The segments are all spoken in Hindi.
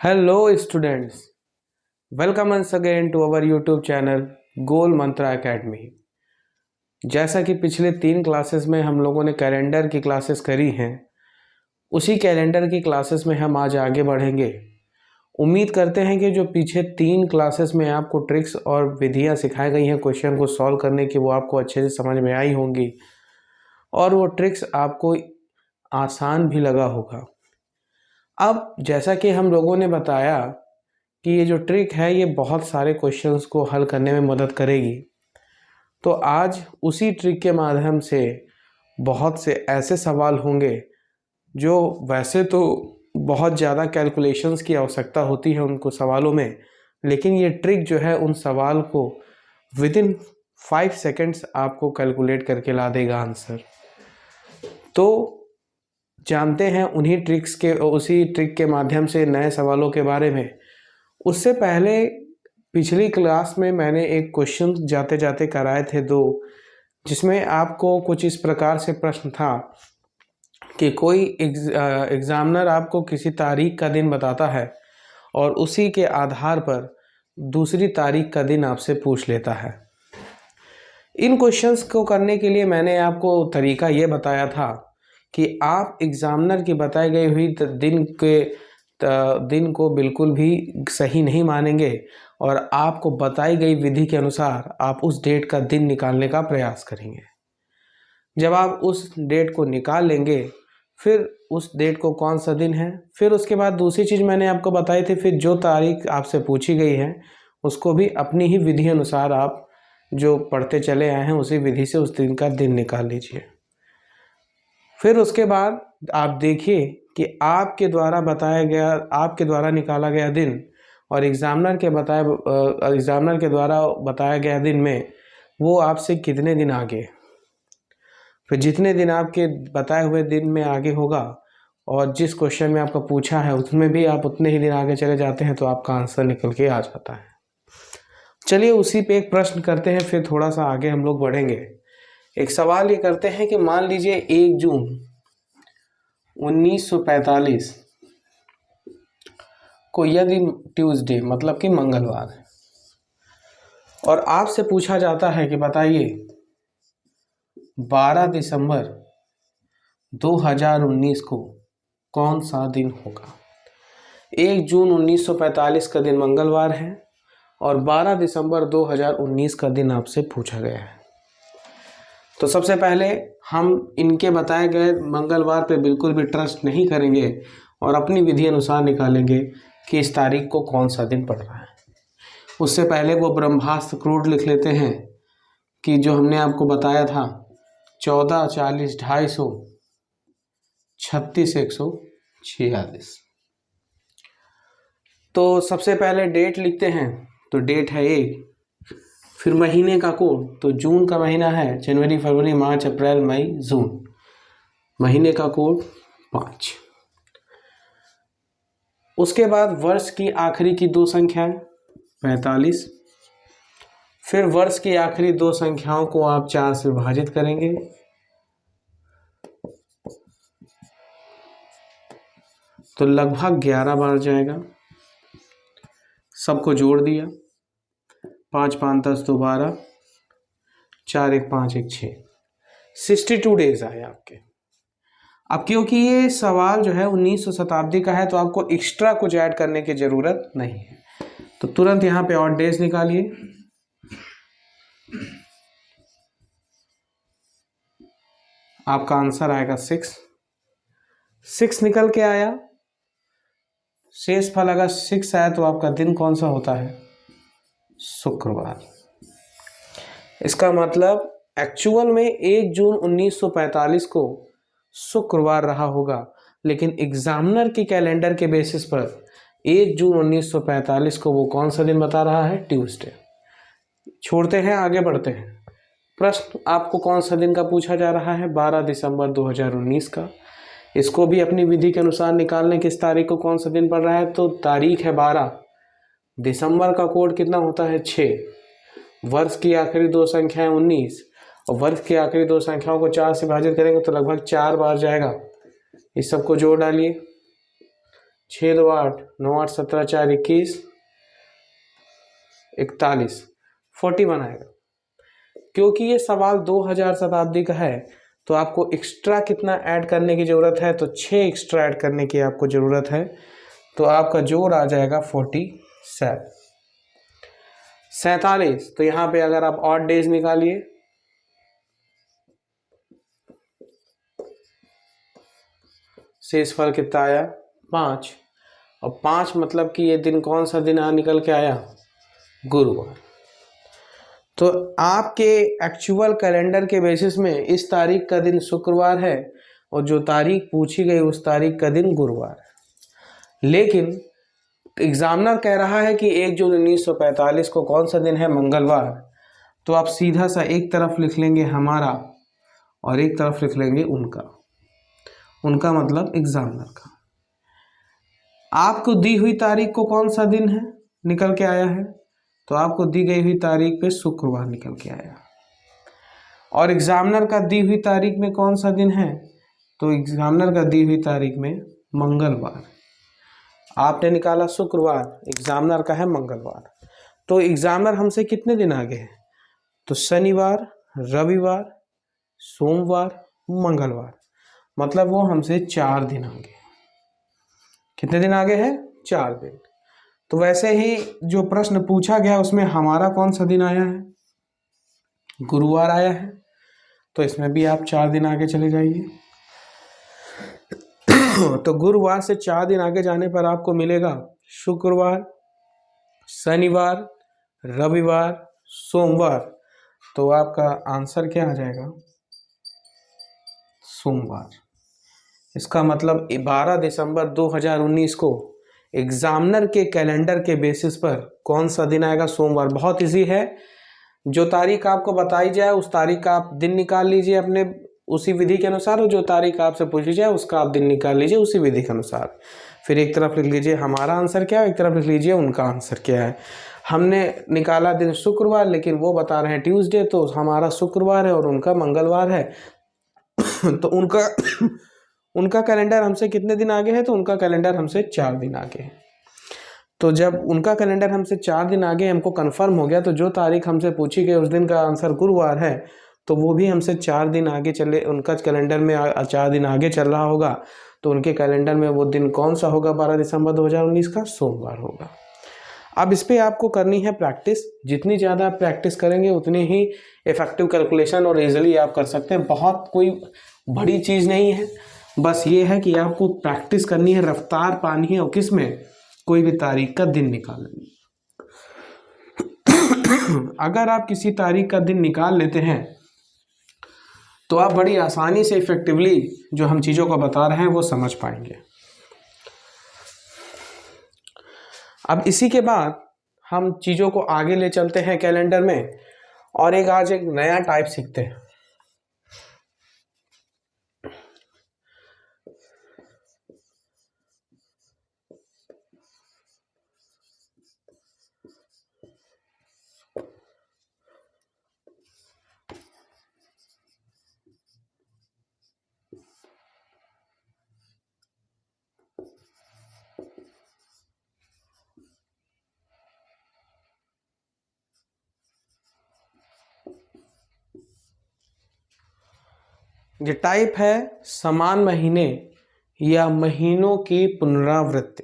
Hello students, welcome once again to our YouTube channel goal Mantra academy. जैसा कि पिछले 3 क्लासेस में हम लोगों ने कैलेंडर की क्लासेस करी हैं, उसी कैलेंडर की क्लासेस में हम आज आगे बढ़ेंगे। उम्मीद करते हैं कि जो पीछे 3 क्लासेस में आपको ट्रिक्स और विधियां सिखाई गई हैं क्वेश्चन को सॉल्व करने की, वो आपको अच्छे से समझ में आई होंगी और वो ट्रिक्स आपको आसान भी लगा होगा। अब जैसा कि हम लोगों ने बताया कि ये जो ट्रिक है ये बहुत सारे क्वेश्चंस को हल करने में मदद करेगी, तो आज उसी ट्रिक के माध्यम से बहुत से ऐसे सवाल होंगे जो वैसे तो बहुत ज़्यादा कैलकुलेशंस की आवश्यकता होती है उनको सवालों में, लेकिन ये ट्रिक जो है उन सवाल को विदिन 5 सेकेंड्स आपको कैलकुलेट करके ला देगा आंसर। तो जानते हैं उसी ट्रिक के माध्यम से नए सवालों के बारे में। उससे पहले पिछली क्लास में मैंने एक क्वेश्चन जाते जाते कराए थे 2, जिसमें आपको कुछ इस प्रकार से प्रश्न था कि कोई एग्जामिनर आपको किसी तारीख का दिन बताता है और उसी के आधार पर दूसरी तारीख का दिन आपसे पूछ लेता है। इन क्वेश्चंस को करने के लिए मैंने आपको तरीका ये बताया था कि आप एग्जामिनर की बताई गई हुई दिन को बिल्कुल भी सही नहीं मानेंगे और आपको बताई गई विधि के अनुसार आप उस डेट का दिन निकालने का प्रयास करेंगे। जब आप उस डेट को निकाल लेंगे, फिर उस डेट को कौन सा दिन है, फिर उसके बाद दूसरी चीज़ मैंने आपको बताई थी, फिर जो तारीख आपसे पूछी गई है उसको भी अपनी ही विधि अनुसार आप जो पढ़ते चले आए हैं उसी विधि से उस दिन का दिन निकाल लीजिए। फिर उसके बाद आप देखिए कि आपके द्वारा निकाला गया दिन और एग्जामिनर के द्वारा बताया गया दिन में वो आपसे कितने दिन आगे। फिर जितने दिन आपके बताए हुए दिन में आगे होगा और जिस क्वेश्चन में आपका पूछा है उसमें भी आप उतने ही दिन आगे चले जाते हैं तो आपका आंसर निकल के आ जाता है। चलिए उसी पे एक प्रश्न करते हैं, फिर थोड़ा सा आगे हम लोग बढ़ेंगे। एक सवाल ये करते हैं कि मान लीजिए 1 जून 1945 को यदि ट्यूसडे मतलब कि मंगलवार है और आपसे पूछा जाता है कि बताइए 12 दिसंबर 2019 को कौन सा दिन होगा। 1 जून 1945 का दिन मंगलवार है और 12 दिसंबर 2019 का दिन आपसे पूछा गया है। तो सबसे पहले हम इनके बताए गए मंगलवार पे बिल्कुल भी ट्रस्ट नहीं करेंगे और अपनी विधि अनुसार निकालेंगे कि इस तारीख को कौन सा दिन पड़ रहा है। उससे पहले वो ब्रह्मास्त्र क्रूड लिख लेते हैं कि जो हमने आपको बताया था 14, 40, 250, 36, 146। तो सबसे पहले डेट लिखते हैं, तो डेट है 1। फिर महीने का कोड, तो जून का महीना है, जनवरी, फरवरी, मार्च, अप्रैल, मई, जून। महीने का कोड 5। उसके बाद वर्ष की आखिरी की 2 संख्याएं 45। फिर वर्ष की आखिरी 2 संख्याओं को आप 4 से विभाजित करेंगे, तो लगभग 11 बार जाएगा। सबको जोड़ दिया, 5 5 10 2 12, 4 1 5 1 6, 62 डेज आए आपके। अब क्योंकि ये सवाल जो है 19वीं शताब्दी का है तो आपको एक्स्ट्रा कुछ ऐड करने की जरूरत नहीं है, तो तुरंत यहाँ पे और डेज निकालिए। आपका आंसर आएगा 6 निकल के आया। शेष फल अगर 6 आया तो आपका दिन कौन सा होता है, शुक्रवार। इसका मतलब एक्चुअल में 1 जून 1945 को शुक्रवार रहा होगा, लेकिन एग्जामिनर की कैलेंडर के बेसिस पर 1 जून 1945 को वो कौन सा दिन बता रहा है, ट्यूसडे। छोड़ते हैं, आगे बढ़ते हैं। प्रश्न आपको कौन सा दिन का पूछा जा रहा है, 12 दिसंबर 2019 का। इसको भी अपनी विधि के अनुसार निकालने किस तारीख को कौन सा दिन पड़ रहा है, तो तारीख है 12, दिसंबर का कोड कितना होता है 6, वर्ष की आखिरी 2 संख्याएं 19 और वर्ष की आखिरी 2 संख्याओं को 4 से विभाजित करेंगे तो लगभग 4 बार जाएगा। इस सबको जोड़ डालिए, 6 2 8, 9 8 17 4 21, 41, 41 आएगा। क्योंकि ये सवाल 2000 शताब्दी का है तो आपको एक्स्ट्रा कितना ऐड करने की ज़रूरत है, तो 6 एक्स्ट्रा ऐड करने की आपको ज़रूरत है। तो आपका जोड़ आ जाएगा 47। 47, तो यहाँ पे अगर आप ऑड डेज निकालिए, शेषफल कितना आया 5, और 5 मतलब कि ये दिन कौन सा दिन निकल के आया, गुरुवार। तो आपके एक्चुअल कैलेंडर के बेसिस में इस तारीख का दिन शुक्रवार है और जो तारीख पूछी गई उस तारीख का दिन गुरुवार है। लेकिन एग्जामिनर कह रहा है कि 1 जून 1945 को कौन सा दिन है, मंगलवार। तो आप सीधा सा एक तरफ लिख लेंगे हमारा और एक तरफ लिख लेंगे उनका। उनका मतलब एग्जामिनर का। आपको दी हुई तारीख को कौन सा दिन है निकल के आया है, तो आपको दी गई हुई तारीख पे शुक्रवार निकल के आया। और एग्जामिनर का दी हुई तारीख में कौन सा दिन है, तो एग्जामिनर का दी हुई तारीख में मंगलवार। आपने निकाला शुक्रवार, एग्जामिनर का है मंगलवार। तो एग्जामिनर हमसे कितने दिन आगे है, तो शनिवार, रविवार, सोमवार, मंगलवार, मतलब वो हमसे 4 दिन आगे। कितने दिन आगे है, 4 दिन। तो वैसे ही जो प्रश्न पूछा गया उसमें हमारा कौन सा दिन आया है, गुरुवार आया है। तो इसमें भी आप 4 दिन आगे चले जाइए। तो गुरुवार से 4 दिन आगे जाने पर आपको मिलेगा शुक्रवार, शनिवार, रविवार, सोमवार। तो आपका आंसर क्या आ जाएगा, सोमवार। इसका मतलब 12 दिसंबर 2019 को एग्जामिनर के कैलेंडर के बेसिस पर कौन सा दिन आएगा, सोमवार। बहुत इजी है, जो तारीख आपको बताई जाए उस तारीख का आप दिन निकाल लीजिए अपने उसी विधि के अनुसार, और जो तारीख आपसे पूछी जाए उसका आप दिन निकाल लीजिए उसी विधि के अनुसार। फिर एक तरफ लिख लीजिए हमारा आंसर क्या है, एक तरफ लिख लीजिए उनका आंसर क्या है। हमने निकाला दिन शुक्रवार, लेकिन वो बता रहे हैं ट्यूसडे, तो हमारा शुक्रवार है और उनका मंगलवार है। तो उनका कैलेंडर हमसे कितने दिन आगे है, तो उनका कैलेंडर हमसे 4 दिन आगे है। तो जब उनका कैलेंडर हमसे 4 दिन आगे हमको कंफर्म हो गया, तो जो तारीख हमसे पूछी गई उस दिन का आंसर गुरुवार है, तो वो भी हमसे 4 दिन आगे चले, उनका कैलेंडर में 4 दिन आगे चल रहा होगा। तो उनके कैलेंडर में वो दिन कौन सा होगा, 12 दिसंबर 2019 का सोमवार होगा। अब इस पर आपको करनी है प्रैक्टिस। जितनी ज़्यादा आप प्रैक्टिस करेंगे उतनी ही इफेक्टिव कैलकुलेशन और इजीली आप कर सकते हैं। बहुत कोई बड़ी चीज़ नहीं है, बस ये है कि आपको प्रैक्टिस करनी है, रफ्तार पानी है, और किस में, कोई भी तारीख का दिन निकालनी। अगर आप किसी तारीख का दिन निकाल लेते हैं तो आप बड़ी आसानी से इफेक्टिवली जो हम चीज़ों को बता रहे हैं वो समझ पाएंगे। अब इसी के बाद हम चीज़ों को आगे ले चलते हैं कैलेंडर में, और आज एक नया टाइप सीखते हैं। ये टाइप है समान महीने या महीनों की पुनरावृत्ति।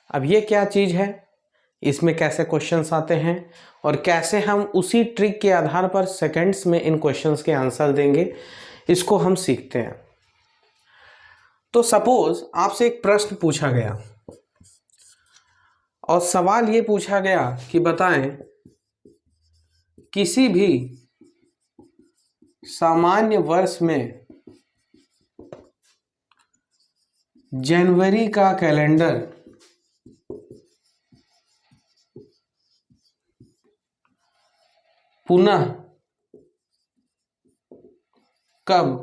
अब ये क्या चीज़ है, इसमें कैसे क्वेश्चंस आते हैं और कैसे हम उसी ट्रिक के आधार पर सेकंड्स में इन क्वेश्चंस के आंसर देंगे, इसको हम सीखते हैं। तो सपोज आपसे एक प्रश्न पूछा गया और सवाल ये पूछा गया कि बताएं किसी भी सामान्य वर्ष में जनवरी का कैलेंडर पुनः कब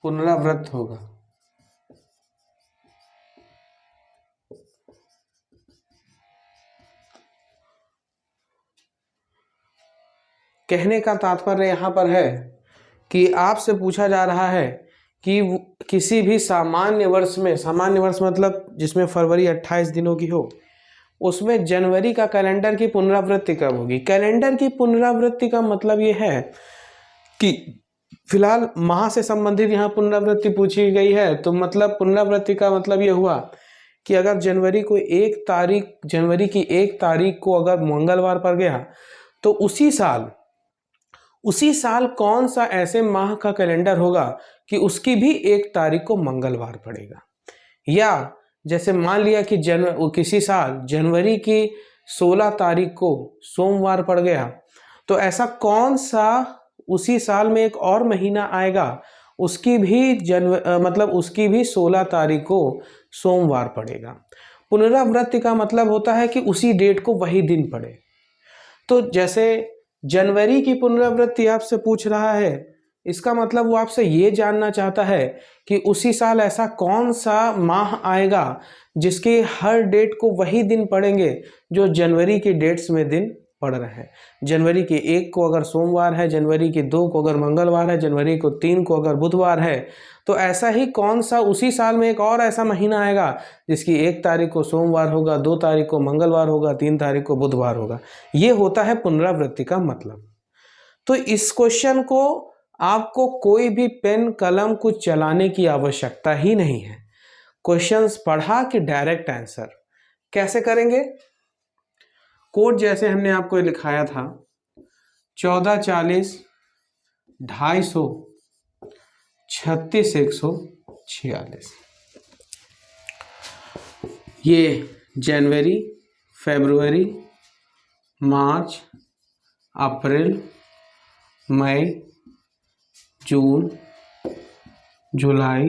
पुनरावृत्त होगा। कहने का तात्पर्य यहाँ पर है कि आपसे पूछा जा रहा है कि किसी भी सामान्य वर्ष में, सामान्य वर्ष मतलब जिसमें फरवरी 28 दिनों की हो, उसमें जनवरी का कैलेंडर की पुनरावृत्ति कब होगी। कैलेंडर की पुनरावृत्ति का मतलब ये है कि फिलहाल माह से संबंधित यहाँ पुनरावृत्ति पूछी गई है, तो मतलब पुनरावृत्ति का मतलब ये हुआ कि अगर जनवरी की 1 तारीख को अगर मंगलवार पड़ गया, तो उसी साल कौन सा ऐसे माह का कैलेंडर होगा कि उसकी भी 1 तारीख को मंगलवार पड़ेगा। या जैसे मान लिया कि किसी साल जनवरी की 16 तारीख को सोमवार पड़ गया, तो ऐसा कौन सा उसी साल में एक और महीना आएगा, उसकी भी 16 तारीख को सोमवार पड़ेगा। पुनरावृत्ति का मतलब होता है कि उसी डेट को वही दिन पड़े। तो जैसे जनवरी की पुनरावृत्ति आपसे पूछ रहा है, इसका मतलब वो आपसे ये जानना चाहता है कि उसी साल ऐसा कौन सा माह आएगा जिसके हर डेट को वही दिन पड़ेंगे जो जनवरी की डेट्स में दिन पड़ रहे हैं। जनवरी के 1 को अगर सोमवार है, जनवरी के 2 को अगर मंगलवार है, जनवरी को 3 को अगर बुधवार है, तो ऐसा ही कौन सा उसी साल में एक और ऐसा महीना आएगा जिसकी 1 तारीख को सोमवार होगा, 2 तारीख को मंगलवार होगा, 3 तारीख को बुधवार होगा। ये होता है पुनरावृत्ति का मतलब। तो इस क्वेश्चन को आपको कोई भी पेन कलम कुछ चलाने की आवश्यकता ही नहीं है। क्वेश्चंस पढ़ा कि डायरेक्ट आंसर कैसे करेंगे। कोड जैसे हमने आपको लिखाया था 1440 250 36 146। ये जनवरी, फरवरी, मार्च, अप्रैल, मई, जून, जुलाई,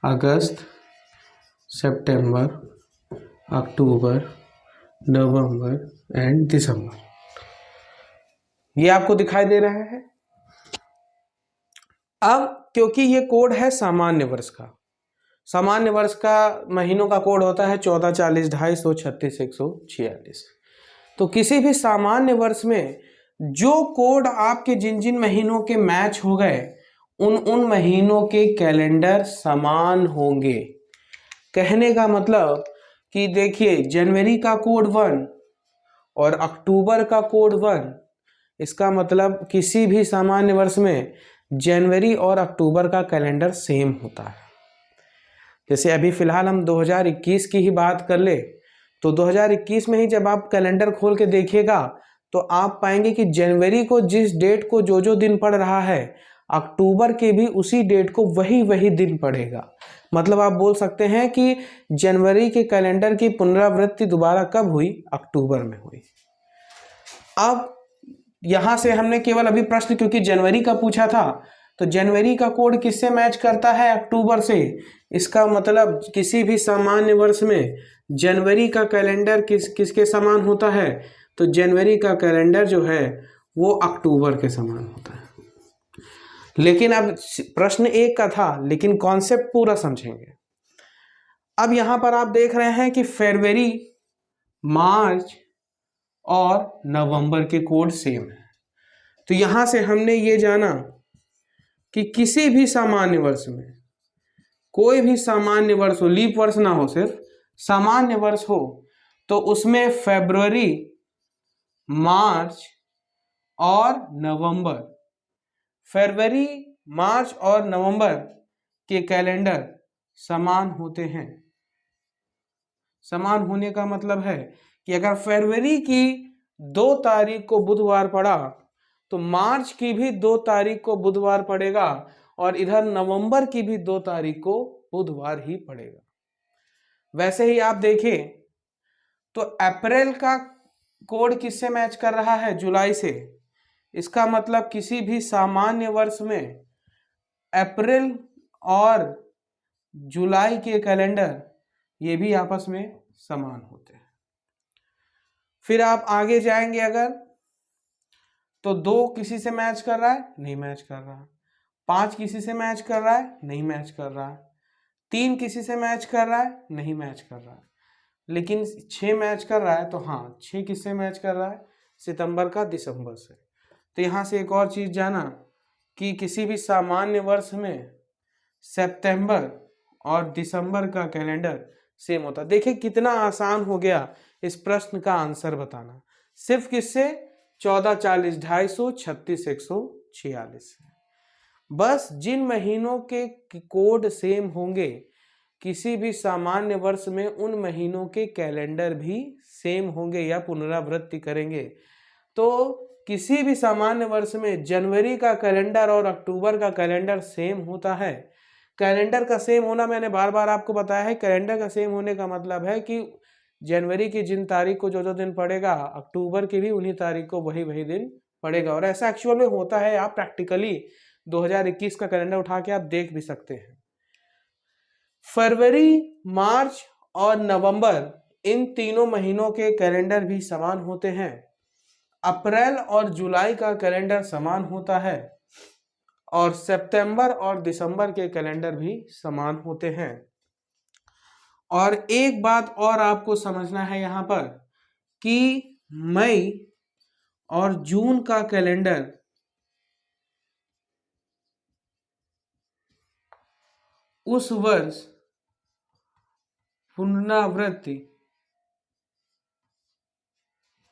अगस्त, सितंबर, अक्टूबर, नवंबर एंड दिसंबर। ये आपको दिखाई दे रहा है। अब क्योंकि ये कोड है सामान्य वर्ष का, सामान्य वर्ष का महीनों का कोड होता है 14, 40, 250, 36, 146। तो किसी भी सामान्य वर्ष में जो कोड आपके जिन जिन महीनों के मैच हो गए, उन महीनों के कैलेंडर समान होंगे। कहने का मतलब कि देखिए, जनवरी का कोड 1 और अक्टूबर का कोड 1, इसका मतलब किसी भी सामान्य वर्ष में जनवरी और अक्टूबर का कैलेंडर सेम होता है। जैसे अभी फिलहाल हम 2021 की ही बात कर ले, तो 2021 में ही जब आप कैलेंडर खोल के देखिएगा तो आप पाएंगे कि जनवरी को जिस डेट को जो दिन पड़ रहा है, अक्टूबर के भी उसी डेट को वही दिन पड़ेगा। मतलब आप बोल सकते हैं कि जनवरी के कैलेंडर की पुनरावृत्ति दोबारा कब हुई? अक्टूबर में हुई। अब यहां से हमने केवल अभी प्रश्न क्योंकि जनवरी का पूछा था, तो जनवरी का कोड किससे मैच करता है? अक्टूबर से। इसका मतलब किसी भी सामान्य वर्ष में जनवरी का कैलेंडर किसके समान होता है? तो जनवरी का कैलेंडर जो है वो अक्टूबर के समान होता है। लेकिन अब प्रश्न एक का था, लेकिन कॉन्सेप्ट पूरा समझेंगे। अब यहां पर आप देख रहे हैं कि फरवरी, मार्च और नवंबर के कोड सेम है। तो यहां से हमने ये जाना कि किसी भी सामान्य वर्ष में, कोई भी सामान्य वर्ष हो, लीप वर्ष ना हो, सिर्फ सामान्य वर्ष हो, तो उसमें फरवरी, मार्च और नवंबर, फरवरी, मार्च और नवंबर के कैलेंडर समान होते हैं। समान होने का मतलब है कि अगर फरवरी की 2 तारीख को बुधवार पड़ा तो मार्च की भी 2 तारीख को बुधवार पड़ेगा और इधर नवंबर की भी 2 तारीख को बुधवार ही पड़ेगा। वैसे ही आप देखें तो अप्रैल का कोड किससे मैच कर रहा है? जुलाई से। इसका मतलब किसी भी सामान्य वर्ष में अप्रैल और जुलाई के कैलेंडर ये भी आपस में समान होते हैं। फिर आप आगे जाएंगे अगर, तो 2 किसी से मैच कर रहा है? नहीं मैच कर रहा। 5 किसी से मैच कर रहा है? नहीं मैच कर रहा। 3 किसी से मैच कर रहा है? नहीं मैच कर रहा। लेकिन 6 मैच कर रहा है। तो हाँ, 6 किससे मैच कर रहा है? सितंबर का दिसंबर से। तो यहाँ से एक और चीज़ जाना कि किसी भी सामान्य वर्ष में सितंबर और दिसंबर का कैलेंडर सेम होता। देखिए कितना आसान हो गया इस प्रश्न का आंसर बताना, सिर्फ किससे, 14, 40, 250, 36, 146। बस जिन महीनों के कोड सेम होंगे किसी भी सामान्य वर्ष में उन महीनों के कैलेंडर भी सेम होंगे या पुनरावृत्ति करेंगे। तो किसी भी सामान्य वर्ष में जनवरी का कैलेंडर और अक्टूबर का कैलेंडर सेम होता है। कैलेंडर का सेम होना मैंने बार बार आपको बताया है, कैलेंडर का सेम होने का मतलब है कि जनवरी की जिन तारीख को जो दिन पड़ेगा अक्टूबर की भी उन्हीं तारीख को वही वही दिन पड़ेगा। और ऐसा एक्चुअल में होता है, आप प्रैक्टिकली 2021 का कैलेंडर उठा के आप देख भी सकते हैं। फरवरी, मार्च और नवंबर इन तीनों महीनों के कैलेंडर भी समान होते हैं। अप्रैल और जुलाई का कैलेंडर समान होता है और सितंबर और दिसंबर के कैलेंडर भी समान होते हैं। और एक बात और आपको समझना है यहां पर कि मई और जून का कैलेंडर उस वर्ष पुनरावृत्ति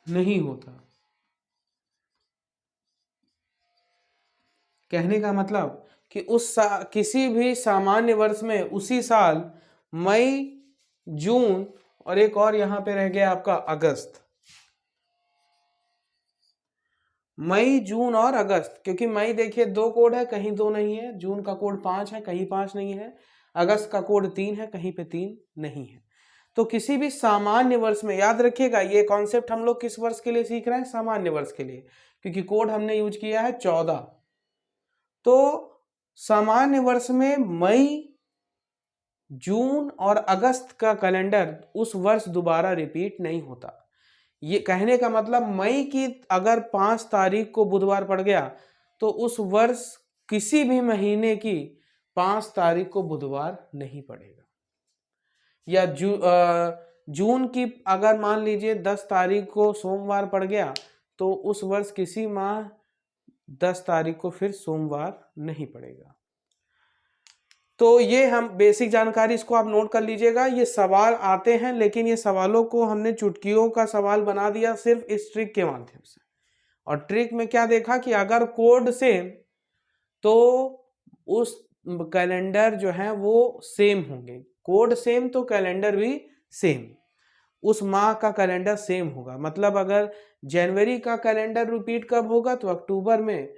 नहीं होता। कहने का मतलब कि किसी भी सामान्य वर्ष में उसी साल मई, जून और एक और यहां पे रह गया आपका अगस्त, मई, जून और अगस्त, क्योंकि मई देखिए 2 कोड है, कहीं 2 नहीं है, जून का कोड 5 है, कहीं 5 नहीं है, अगस्त का कोड 3 है, कहीं पे 3 नहीं है। तो किसी भी सामान्य वर्ष में, याद रखिएगा ये कॉन्सेप्ट हम लोग किस वर्ष के लिए सीख रहे हैं, सामान्य वर्ष के लिए, क्योंकि कोड हमने यूज किया है 14। तो सामान्य वर्ष में मई, जून और अगस्त का कैलेंडर उस वर्ष दोबारा रिपीट नहीं होता। ये कहने का मतलब मई की अगर 5 तारीख को बुधवार पड़ गया तो उस वर्ष किसी भी महीने की 5 तारीख को बुधवार नहीं पड़ेगा। या जून की अगर मान लीजिए 10 तारीख को सोमवार पड़ गया तो उस वर्ष किसी माह 10 तारीख को फिर सोमवार नहीं पड़ेगा। तो ये हम बेसिक जानकारी, इसको आप नोट कर लीजिएगा। ये सवाल आते हैं लेकिन ये सवालों को हमने चुटकियों का सवाल बना दिया सिर्फ इस ट्रिक के माध्यम से। और ट्रिक में क्या देखा कि अगर कोड सेम तो उस कैलेंडर जो है वो सेम होंगे, कोड सेम तो कैलेंडर भी सेम, उस माह का कैलेंडर सेम होगा। मतलब अगर जनवरी का कैलेंडर रिपीट कब होगा तो अक्टूबर में,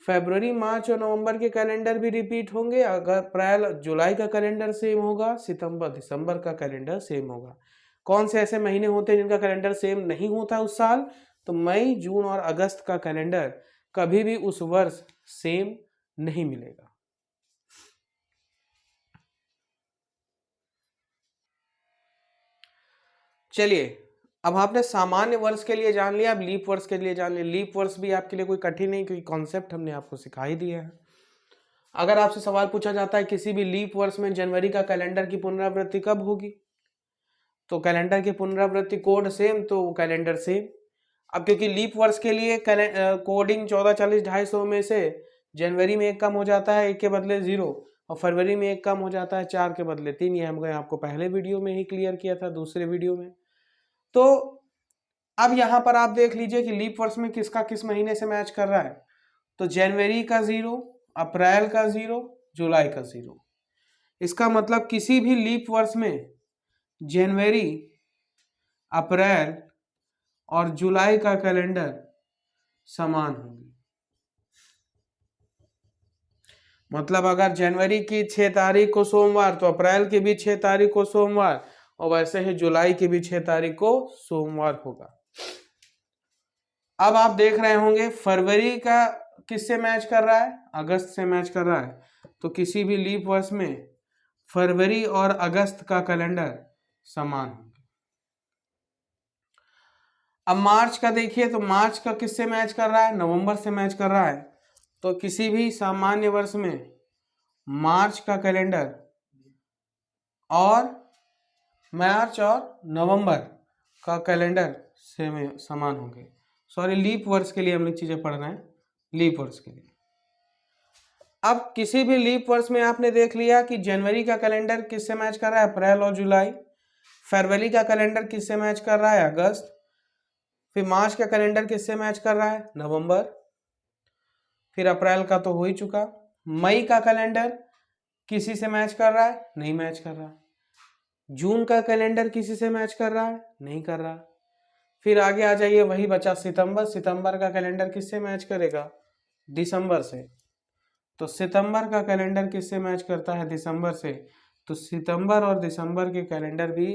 फरवरी, मार्च और नवंबर के कैलेंडर भी रिपीट होंगे। अगर अप्रैल, जुलाई का कैलेंडर सेम होगा, सितंबर, दिसंबर का कैलेंडर सेम होगा। कौन से ऐसे महीने होते हैं जिनका कैलेंडर सेम नहीं होता उस साल, तो मई, जून और अगस्त का कैलेंडर कभी भी उस वर्ष सेम नहीं मिलेगा। चलिए अब आपने सामान्य वर्ष के लिए जान लिया, अब लीप वर्ष के लिए जान लिया। लीप वर्ष भी आपके लिए कोई कठिन नहीं, क्योंकि कॉन्सेप्ट हमने आपको सिखा ही दिया है। अगर आपसे सवाल पूछा जाता है किसी भी लीप वर्ष में जनवरी का कैलेंडर की पुनरावृत्ति कब होगी, तो कैलेंडर की पुनरावृत्ति कोड सेम तो कैलेंडर सेम। अब क्योंकि लीप वर्ष के लिए कोडिंग 14, 40, 250 में से जनवरी में 1 कम हो जाता है, 1 के बदले 0, और फरवरी में 1 कम हो जाता है, 4 के बदले 3। ये हमने आपको पहले वीडियो में ही क्लियर किया था, दूसरे वीडियो में। तो अब यहां पर आप देख लीजिए कि लीप वर्ष में किसका किस महीने से मैच कर रहा है। तो जनवरी का 0, अप्रैल का 0, जुलाई का 0। इसका मतलब किसी भी लीप वर्ष में जनवरी, अप्रैल और जुलाई का कैलेंडर समान होंगे। मतलब अगर जनवरी की 6 तारीख को सोमवार तो अप्रैल की भी 6 तारीख को सोमवार, और वैसे ही जुलाई की भी 6 तारीख को सोमवार होगा। अब आप देख रहे होंगे फरवरी का किससे मैच कर रहा है, अगस्त से मैच कर रहा है। तो किसी भी लीप वर्ष में फरवरी और अगस्त का कैलेंडर समान होंगे। अब मार्च का देखिए, तो मार्च का किससे मैच कर रहा है, नवंबर से मैच कर रहा है। तो किसी भी सामान्य वर्ष में मार्च का कैलेंडर और मार्च और नवंबर का कैलेंडर समान होंगे। सॉरी, लीप वर्ष के लिए हम लोग चीजें पढ़ रहे हैं, लीप वर्ष के लिए। अब किसी भी लीप वर्ष में आपने देख लिया कि जनवरी का कैलेंडर किससे मैच कर रहा है, अप्रैल और जुलाई। फरवरी का कैलेंडर किससे मैच कर रहा है, अगस्त। फिर मार्च का कैलेंडर किससे मैच कर रहा है, नवंबर। फिर अप्रैल का तो हो ही चुका। मई का कैलेंडर किसी से मैच कर रहा है, नहीं मैच कर रहा। जून का कैलेंडर किसी से मैच कर रहा है, नहीं कर रहा। फिर आगे आ जाइए, वही बचा सितंबर। सितंबर का कैलेंडर किससे मैच करेगा, दिसंबर से। तो सितंबर का कैलेंडर किससे मैच करता है, दिसंबर से। तो सितंबर और दिसंबर के कैलेंडर भी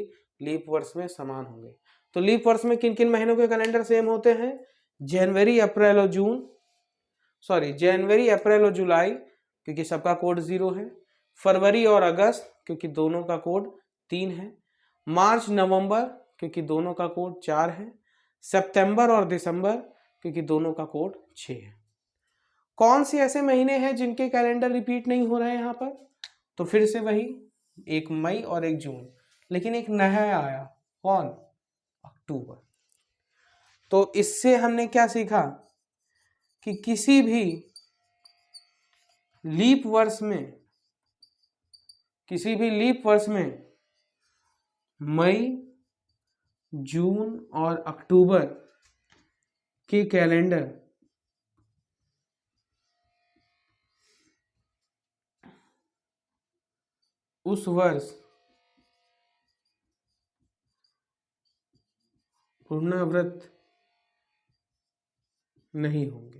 लीप वर्ष में समान होंगे। तो लीप वर्ष में किन किन महीनों के कैलेंडर सेम होते हैं, जनवरी अप्रैल और जून, सॉरी जनवरी अप्रैल और जुलाई, क्योंकि सबका कोड 0 है। फरवरी और अगस्त, क्योंकि दोनों का कोड 3 है। मार्च नवंबर, क्योंकि दोनों का कोड 4 है। सितंबर और दिसंबर, क्योंकि दोनों का कोड 6 है। कौन से ऐसे महीने हैं जिनके कैलेंडर रिपीट नहीं हो रहे हैं यहाँ पर, तो फिर से वही, एक मई और एक जून, लेकिन एक नया आया, कौन, अक्टूबर। तो इससे हमने क्या सीखा कि किसी भी लीप वर्ष में मई, जून और अक्टूबर के कैलेंडर उस वर्ष पुनरावृत्त नहीं होंगे।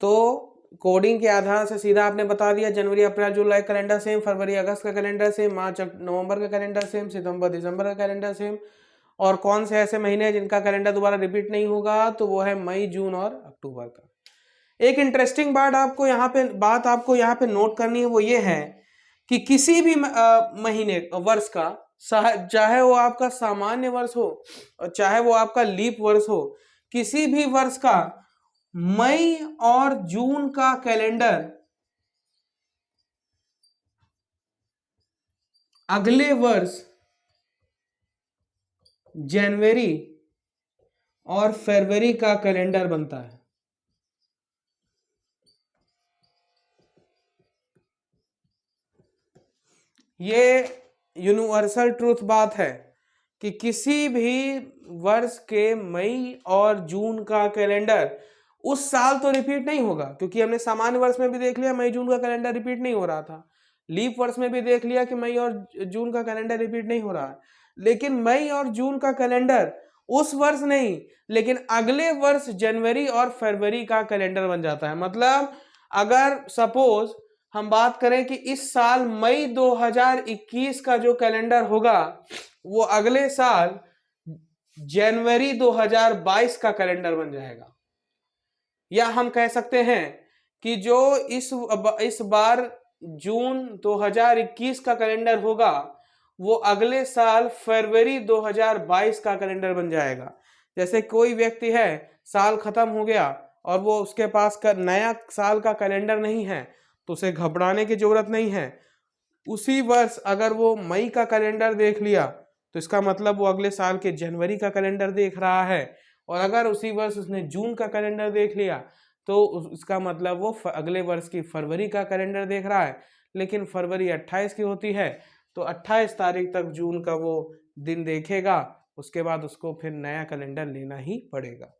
तो कोडिंग के आधार से सीधा आपने बता दिया, जनवरी अप्रैल जुलाई कैलेंडर सेम, फरवरी अगस्त का कैलेंडर सेम, मार्च नवंबर का कैलेंडर सेम, सितंबर दिसंबर का कैलेंडर सेम। और कौन से ऐसे महीने हैं जिनका कैलेंडर दोबारा रिपीट नहीं होगा, तो वो है मई, जून और अक्टूबर का। एक इंटरेस्टिंग बात आपको यहाँ पे नोट करनी है, वो ये है कि किसी भी महीने वर्ष का, चाहे वो आपका सामान्य वर्ष हो और चाहे वो आपका लीप वर्ष हो, किसी भी वर्ष का मई और जून का कैलेंडर अगले वर्ष जनवरी और फरवरी का कैलेंडर बनता है। ये यूनिवर्सल ट्रूथ बात है कि किसी भी वर्ष के मई और जून का कैलेंडर उस साल तो रिपीट नहीं होगा, क्योंकि हमने सामान्य वर्ष में भी देख लिया मई जून का कैलेंडर रिपीट नहीं हो रहा था। लीप वर्ष में भी देख लिया कि मई और जून का कैलेंडर रिपीट नहीं हो रहा है। लेकिन मई और जून का कैलेंडर उस वर्ष नहीं, लेकिन अगले वर्ष जनवरी और फरवरी का कैलेंडर बन जाता है। मतलब अगर सपोज हम बात करें कि इस साल मई 2021 का जो कैलेंडर होगा वो अगले साल जनवरी 2022 का कैलेंडर बन जाएगा। या हम कह सकते हैं कि जो इस बार जून 2021 का कैलेंडर होगा वो अगले साल फरवरी 2022 का कैलेंडर बन जाएगा। जैसे कोई व्यक्ति है, साल खत्म हो गया और वो उसके पास नया साल का कैलेंडर नहीं है, तो उसे घबराने की जरूरत नहीं है। उसी वर्ष अगर वो मई का कैलेंडर देख लिया तो इसका मतलब वो अगले साल के जनवरी का कैलेंडर देख रहा है, और अगर उसी वर्ष उसने जून का कैलेंडर देख लिया तो इसका मतलब वो अगले वर्ष की फरवरी का कैलेंडर देख रहा है। लेकिन फरवरी 28 की होती है, तो 28 तारीख तक जून का वो दिन देखेगा, उसके बाद उसको फिर नया कैलेंडर लेना ही पड़ेगा।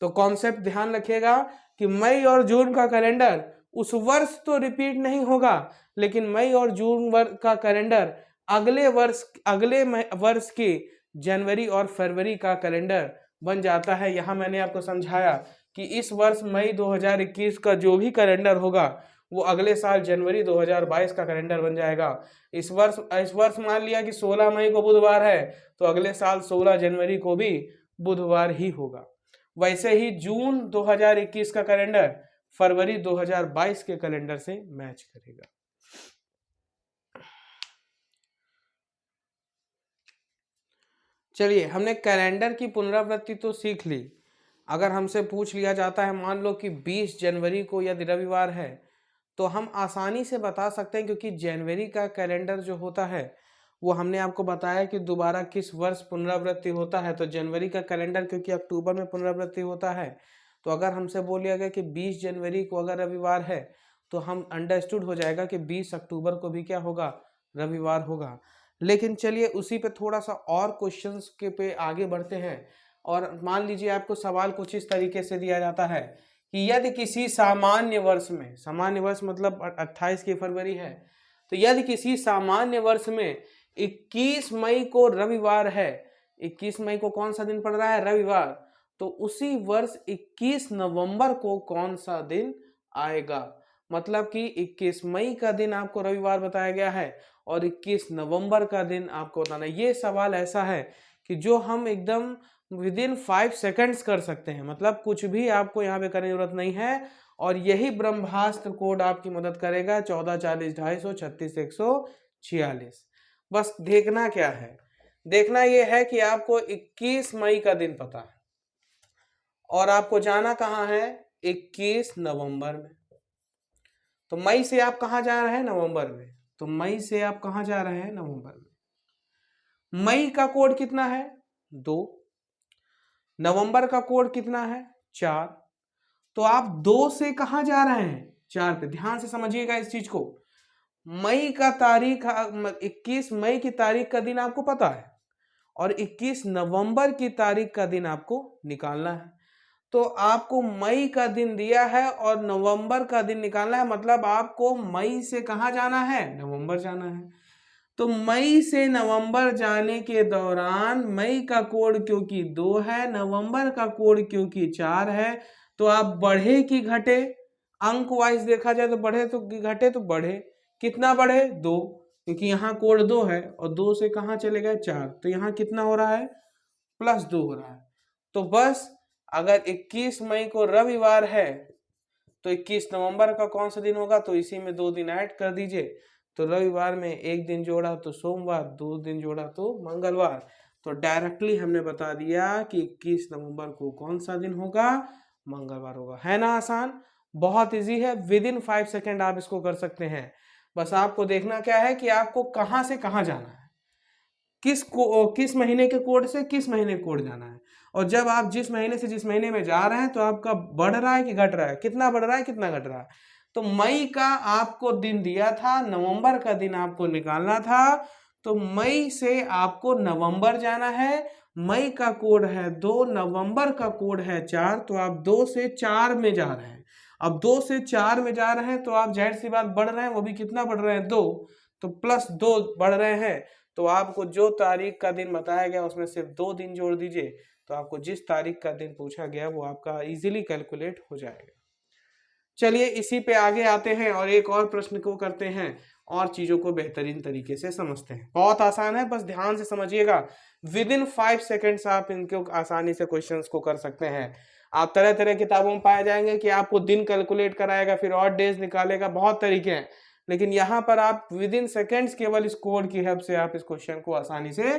तो कॉन्सेप्ट ध्यान रखिएगा कि मई और जून का कैलेंडर उस वर्ष तो रिपीट नहीं होगा, लेकिन मई और जून का कैलेंडर अगले वर्ष के जनवरी और फरवरी का कैलेंडर बन जाता है। यहाँ मैंने आपको समझाया कि इस वर्ष मई 2021 का जो भी कैलेंडर होगा वो अगले साल जनवरी 2022 का कैलेंडर बन जाएगा। इस वर्ष मान लिया कि 16 मई को बुधवार है, तो अगले साल 16 जनवरी को भी बुधवार ही होगा। वैसे ही जून 2021 का कैलेंडर फरवरी 2022 के कैलेंडर से मैच करेगा। चलिए, हमने कैलेंडर की पुनरावृत्ति तो सीख ली। अगर हमसे पूछ लिया जाता है, मान लो कि 20 जनवरी को यदि रविवार है, तो हम आसानी से बता सकते हैं, क्योंकि जनवरी का कैलेंडर जो होता है वो हमने आपको बताया कि दोबारा किस वर्ष पुनरावृत्ति होता है। तो जनवरी का कैलेंडर क्योंकि अक्टूबर में पुनरावृत्ति होता है, तो तो अगर हमसे बोलिया गया कि 20 जनवरी को अगर रविवार है तो हम अंडरस्टूड हो जाएगा कि 20 अक्टूबर को भी क्या होगा, रविवार होगा। लेकिन चलिए उसी पे थोड़ा सा और क्वेश्चंस के पे आगे बढ़ते हैं। और मान लीजिए आपको सवाल कुछ इस तरीके से दिया जाता है कि यदि किसी सामान्य वर्ष में, सामान्य वर्ष मतलब 28 की फरवरी है, तो यदि किसी सामान्य वर्ष में 21 मई को रविवार है, 21 मई को कौन सा दिन पड़ रहा है, रविवार, तो उसी वर्ष 21 नवंबर को कौन सा दिन आएगा। मतलब कि 21 मई का दिन आपको रविवार बताया गया है और 21 नवंबर का दिन आपको बताना है। ये सवाल ऐसा है कि जो हम एकदम विदिन 5 सेकंड्स कर सकते हैं, मतलब कुछ भी आपको यहाँ पे करने की जरूरत नहीं है। और यही ब्रह्मास्त्र कोड आपकी मदद करेगा, 14 40 250 36 146। बस देखना क्या है, देखना यह है कि आपको 21 मई का दिन पता है और आपको जाना कहाँ है, 21 नवंबर में। तो मई से आप कहाँ जा रहे हैं, नवंबर में। तो मई से आप कहाँ जा रहे हैं, नवंबर में। मई का कोड कितना है, 2। नवंबर का कोड कितना है, 4। तो आप 2 से कहाँ जा रहे हैं, 4 पे। ध्यान से समझिएगा इस चीज को। मई का तारीख, 21 मई की तारीख का दिन आपको पता है और 21 नवंबर की तारीख का दिन आपको निकालना है। तो आपको मई का दिन दिया है और नवंबर का दिन निकालना है, मतलब आपको मई से कहाँ जाना है, नवंबर जाना है। तो मई से नवंबर जाने के दौरान मई का कोड क्योंकि 2 है, नवंबर का कोड क्योंकि 4 है, तो आप बढ़े कि घटे, अंक वाइज देखा जाए तो बढ़े तो घटे, तो बढ़े। कितना बढ़े, 2, क्योंकि यहाँ कोड 2 है और 2 से कहाँ चले गए, 4, तो यहाँ कितना हो रहा है, +2 हो रहा है। तो बस अगर 21 मई को रविवार है तो 21 नवंबर का कौन सा दिन होगा, तो इसी में 2 दिन ऐड कर दीजिए। तो रविवार में 1 दिन जोड़ा तो सोमवार, 2 दिन जोड़ा तो मंगलवार। तो डायरेक्टली हमने बता दिया कि 21 नवंबर को कौन सा दिन होगा, मंगलवार होगा। है ना आसान, बहुत इजी है, विदिन 5 सेकेंड आप इसको कर सकते हैं। बस आपको देखना क्या है कि आपको कहां से कहां जाना है, किस महीने के कोड से किस महीने कोड जाना है। और जब आप जिस महीने से जिस महीने में जा रहे हैं तो आपका बढ़ रहा है कि घट रहा है, कितना बढ़ रहा है कितना घट रहा है। तो मई का आपको दिन दिया था, नवंबर का दिन आपको निकालना था, तो मई से आपको नवंबर जाना है। मई का कोड है 2, नवंबर का कोड है 4, तो आप 2 से 4 में जा रहे हैं। अब 2 से 4 में जा रहे हैं तो आप जाहिर सी बात बढ़ रहे हैं, वो भी कितना बढ़ रहे हैं, 2, तो +2 बढ़ रहे हैं। तो आपको जो तारीख का दिन बताया गया उसमें सिर्फ 2 दिन जोड़ दीजिए, तो आपको जिस तारीख का दिन पूछा गया वो आपका इजीली कैलकुलेट हो जाएगा। चलिए इसी पे आगे आते हैं और एक और प्रश्न को करते हैं और चीजों को बेहतरीन तरीके से समझते हैं। बहुत आसान है, बस ध्यान से समझिएगा। विदिन 5 सेकेंड्स आप इनको आसानी से क्वेश्चंस को कर सकते हैं। आप तरह तरह किताबों में पाए जाएंगे कि आपको दिन कैलकुलेट कराएगा, फिर और डेज निकालेगा, बहुत तरीके हैं। लेकिन यहाँ पर आप विदिन सेकेंड्स केवल इस कोड की हेल्प से आप इस क्वेश्चन को आसानी से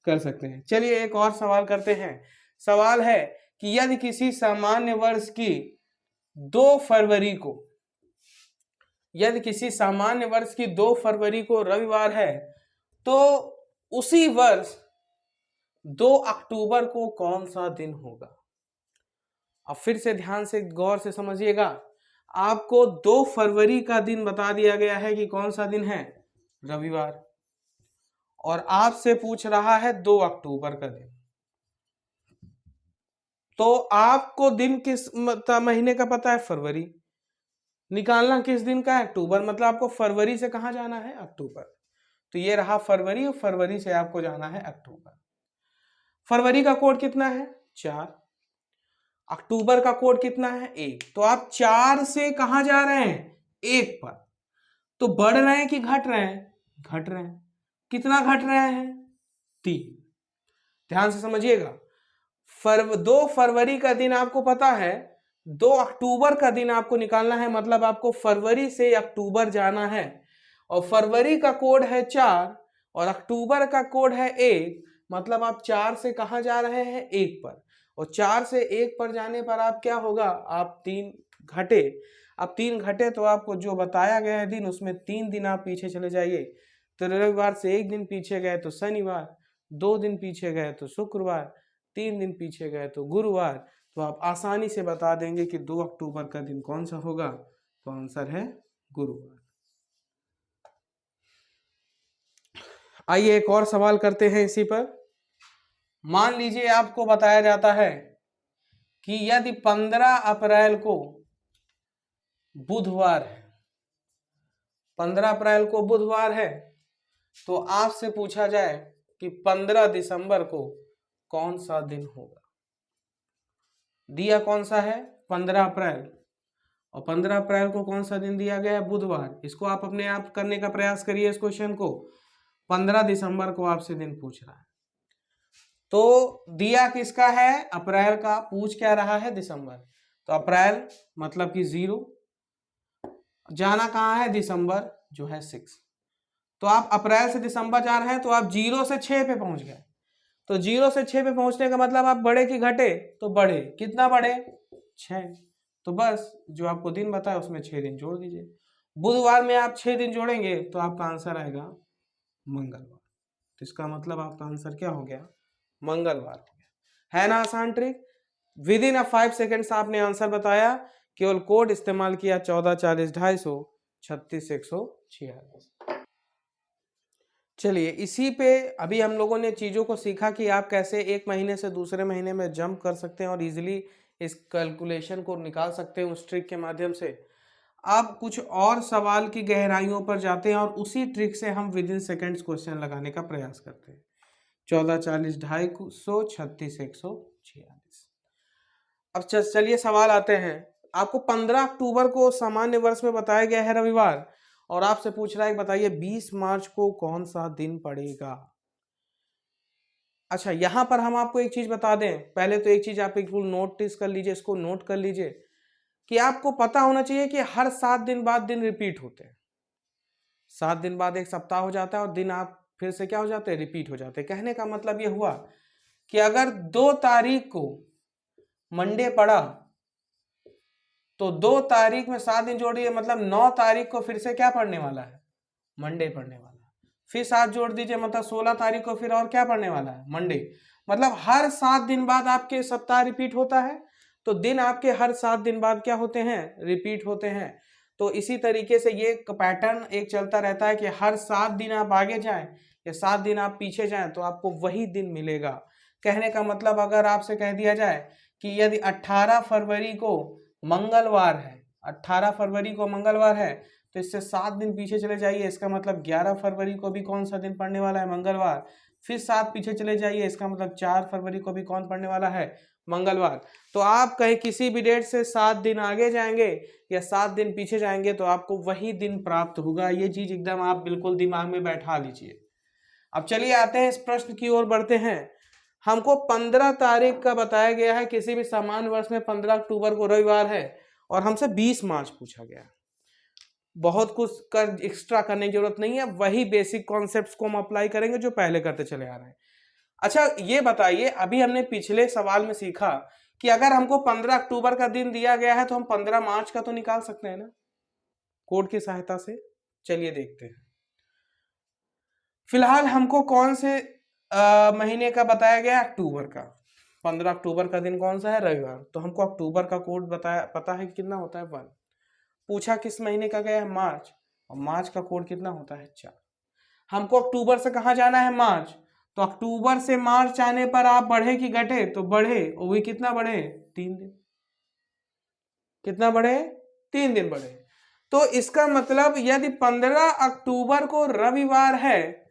कर सकते हैं। चलिए एक और सवाल करते हैं। सवाल है कि यदि किसी सामान्य वर्ष की 2 फरवरी को, यदि किसी सामान्य वर्ष की 2 फरवरी को रविवार है, तो उसी वर्ष 2 अक्टूबर को कौन सा दिन होगा। अब फिर से ध्यान से गौर से समझिएगा। आपको 2 फरवरी का दिन बता दिया गया है कि कौन सा दिन है, रविवार, और आपसे पूछ रहा है 2 अक्टूबर का दिन। तो आपको दिन किस महीने का पता है, फरवरी, निकालना किस दिन का है, अक्टूबर, मतलब आपको फरवरी से कहां जाना है, अक्टूबर। तो ये रहा फरवरी और फरवरी से आपको जाना है अक्टूबर। फरवरी का कोड कितना है, 4। अक्टूबर का कोड कितना है, 1। तो आप 4 से कहां जा रहे हैं, 1 पर। तो बढ़ रहे हैं कि घट रहे हैं, घट रहे हैं। कितना घट रहे हैं, 3। ध्यान से समझिएगा। 2 फरवरी का दिन आपको पता है, 2 अक्टूबर का दिन आपको निकालना है, मतलब आपको फरवरी से अक्टूबर जाना है। और फरवरी का कोड है 4 और अक्टूबर का कोड है 1, मतलब आप 4 से कहां जा रहे हैं, 1 पर। और 4 से 1 पर जाने पर आप क्या होगा, आप 3 घटे। अब 3 घटे तो आपको जो बताया गया है दिन, उसमें 3 दिन आप पीछे चले जाइए। तो रविवार से 1 दिन पीछे गए तो शनिवार, 2 दिन पीछे गए तो शुक्रवार, 3 दिन पीछे गए तो गुरुवार। तो आप आसानी से बता देंगे कि 2 अक्टूबर का दिन कौन सा होगा, तो आंसर है गुरुवार। आइए एक और सवाल करते हैं इसी पर। मान लीजिए आपको बताया जाता है कि यदि 15 अप्रैल को बुधवार है, 15 अप्रैल को बुधवार है, तो आपसे पूछा जाए कि 15 दिसंबर को कौन सा दिन होगा। दिया कौन सा है, 15 अप्रैल, और 15 अप्रैल को कौन सा दिन दिया गया है, बुधवार। इसको आप अपने आप करने का प्रयास करिए इस क्वेश्चन को। 15 दिसंबर को आपसे दिन पूछ रहा है, तो दिया किसका है, अप्रैल का, पूछ क्या रहा है, दिसंबर। तो अप्रैल मतलब कि 0, जाना कहाँ है, दिसंबर जो है 6। तो आप अप्रैल से दिसंबर जा रहे हैं, तो आप 0 से 6 पे पहुंच गए। तो 0 से 6 पे पहुंचने का मतलब आप बढ़े कि घटे, तो बढ़े। कितना बढ़े, 6। तो बस जो आपको दिन बताया उसमें 6 दिन जोड़ दीजिए। बुधवार में आप 6 दिन जोड़ेंगे तो आपका आंसर आएगा मंगलवार। तो इसका मतलब आपका आंसर क्या हो गया, मंगलवार हो गया। है ना आसान ट्रिक। विद इन 5 सेकेंड्स आपने आंसर बताया, केवल कोड इस्तेमाल किया 14 40 250 36 146। चलिए इसी पे अभी हम लोगों ने चीज़ों को सीखा कि आप कैसे एक महीने से दूसरे महीने में जंप कर सकते हैं और इजीली इस कैलकुलेशन को निकाल सकते हैं उस ट्रिक के माध्यम से। अब कुछ और सवाल की गहराइयों पर जाते हैं और उसी ट्रिक से हम विद इन सेकेंड्स क्वेश्चन लगाने का प्रयास करते हैं। 14 40 250 36 146। अब चलिए सवाल आते हैं। आपको 15 अक्टूबर को सामान्य वर्ष में बताया गया है रविवार, और आपसे पूछ रहा है बताइए 20 मार्च को कौन सा दिन पड़ेगा। अच्छा यहां पर हम आपको एक चीज बता दें, पहले तो एक चीज आप बिल्कुल नोटिस कर लीजिए, इसको नोट कर लीजिए कि आपको पता होना चाहिए कि हर 7 दिन बाद दिन रिपीट होते हैं। 7 दिन बाद एक सप्ताह हो जाता है और दिन आप फिर से क्या हो जाते हैं, रिपीट हो जाते हैं। कहने का मतलब यह हुआ कि अगर 2 तारीख को मंडे पड़ा तो 2 तारीख में 7 दिन जोड़िए, मतलब 9 तारीख को फिर से क्या पड़ने वाला है, मंडे पड़ने वाला है। फिर 7 जोड़ दीजिए, मतलब 16 तारीख को फिर और क्या पड़ने वाला है, मंडे। मतलब हर 7 दिन बाद आपके सप्ताह रिपीट होता है, तो दिन आपके हर 7 दिन बाद क्या होते हैं, रिपीट होते हैं। तो इसी तरीके से ये पैटर्न एक चलता रहता है कि हर 7 दिन आप आगे जाएं या 7 दिन आप पीछे जाएं तो आपको वही दिन मिलेगा। कहने का मतलब अगर आपसे कह दिया जाए कि यदि 18 फरवरी को मंगलवार है, 18 फरवरी को मंगलवार है, तो इससे 7 दिन पीछे चले जाइए, इसका मतलब 11 फरवरी को भी कौन सा दिन पड़ने वाला है, मंगलवार। फिर 7 पीछे चले जाइए, इसका मतलब 4 फरवरी को भी कौन पड़ने वाला है, मंगलवार। तो आप कहीं किसी भी डेट से 7 दिन आगे जाएंगे या 7 दिन पीछे जाएंगे तो आपको वही दिन प्राप्त होगा। ये चीज एकदम आप बिल्कुल दिमाग में बैठा लीजिए। अब चलिए आते हैं इस प्रश्न की ओर बढ़ते हैं। हमको 15 तारीख का बताया गया है, किसी भी समान वर्ष में 15 अक्टूबर को रविवार है, और हमसे 20 मार्च पूछा गया है। बहुत कुछ कर एक्स्ट्रा करने की जरूरत नहीं है, वही बेसिक कॉन्सेप्ट्स को हम अप्लाई करेंगे जो पहले करते चले आ रहे हैं। अच्छा ये बताइए, अभी हमने पिछले सवाल में सीखा कि अगर हमको 15 अक्टूबर का दिन दिया गया है तो हम 15 मार्च का तो निकाल सकते हैं ना, कोड की सहायता से। चलिए देखते हैं। फिलहाल हमको कौन से महीने का बताया गया, अक्टूबर का। 15 अक्टूबर का दिन कौन सा है, रविवार। तो हमको अक्टूबर का कोड बताया, पता है कि कितना होता है 1। पूछा किस महीने का गया है, मार्च, और मार्च का कोड कितना होता है 4। हमको अक्टूबर से कहां जाना है, मार्च। तो अक्टूबर से मार्च आने पर आप बढ़े कि घटे, तो बढ़े, और वही कितना बढ़े, 3 दिन। कितना बढ़े, 3 दिन बढ़े। तो इसका मतलब यदि 15 अक्टूबर को रविवार है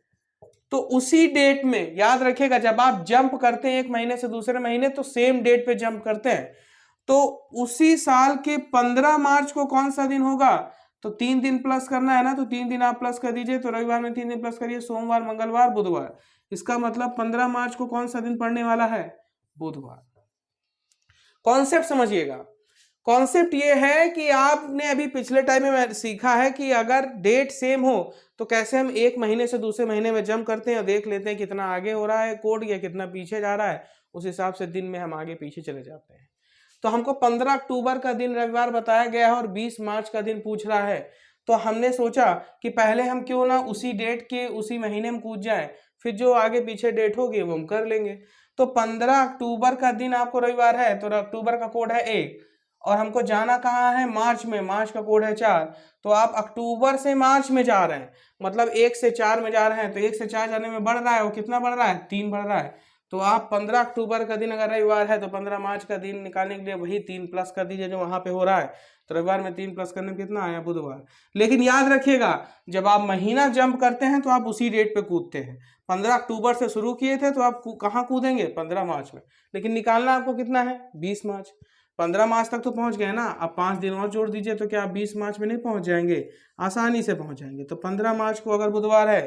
तो उसी डेट में, याद रखिएगा जब आप जंप करते हैं एक महीने से दूसरे महीने तो सेम डेट पे जंप करते हैं, तो उसी साल के 15 मार्च को कौन सा दिन होगा, तो 3 दिन प्लस करना है ना, तो 3 दिन आप प्लस कर दीजिए। तो रविवार में 3 दिन प्लस करिए, सोमवार मंगलवार बुधवार। इसका मतलब 15 मार्च को कौन सा दिन पड़ने वाला है, बुधवार। कॉन्सेप्ट समझिएगा। कॉन्सेप्ट ये है कि आपने अभी पिछले टाइम में सीखा है कि अगर डेट सेम हो तो कैसे हम एक महीने से दूसरे महीने में जंप करते हैं और देख लेते हैं कितना आगे हो रहा है कोड या कितना पीछे जा रहा है, उस हिसाब से दिन में हम आगे पीछे चले जाते हैं। तो हमको 15 अक्टूबर का दिन रविवार बताया गया है और 20 मार्च का दिन पूछ रहा है, तो हमने सोचा कि पहले हम क्यों ना उसी डेट के उसी महीने में कूद जाएं, फिर जो आगे पीछे डेट होगी वो हम कर लेंगे। तो 15 अक्टूबर का दिन आपको रविवार है, तो अक्टूबर का कोड है 1 और हमको जाना कहाँ है, मार्च में, मार्च का कोड है 4। तो आप अक्टूबर से मार्च में जा रहे हैं, मतलब 1 से 4 में जा रहे हैं, तो 1 से 4 जाने में बढ़ रहा है, वो कितना बढ़ रहा है, 3 बढ़ रहा है। तो आप 15 अक्टूबर का दिन अगर रविवार है तो 15 मार्च का दिन निकालने के लिए वही 3 प्लस कर दीजिए जो वहां पे हो रहा है। तो रविवार में 3 प्लस करने में कितना आया, बुधवार। लेकिन याद रखिएगा, जब आप महीना जंप करते हैं तो आप उसी डेट पे कूदते हैं। 15 अक्टूबर से शुरू किए थे तो आप कहाँ कूदेंगे, 15 मार्च में। लेकिन निकालना आपको कितना है, 20 मार्च। 15 मार्च तक तो पहुंच गए ना, अब 5 दिन और जोड़ दीजिए तो क्या आप 20 मार्च में नहीं पहुंच जाएंगे, आसानी से पहुंच जाएंगे। तो 15 मार्च को अगर बुधवार है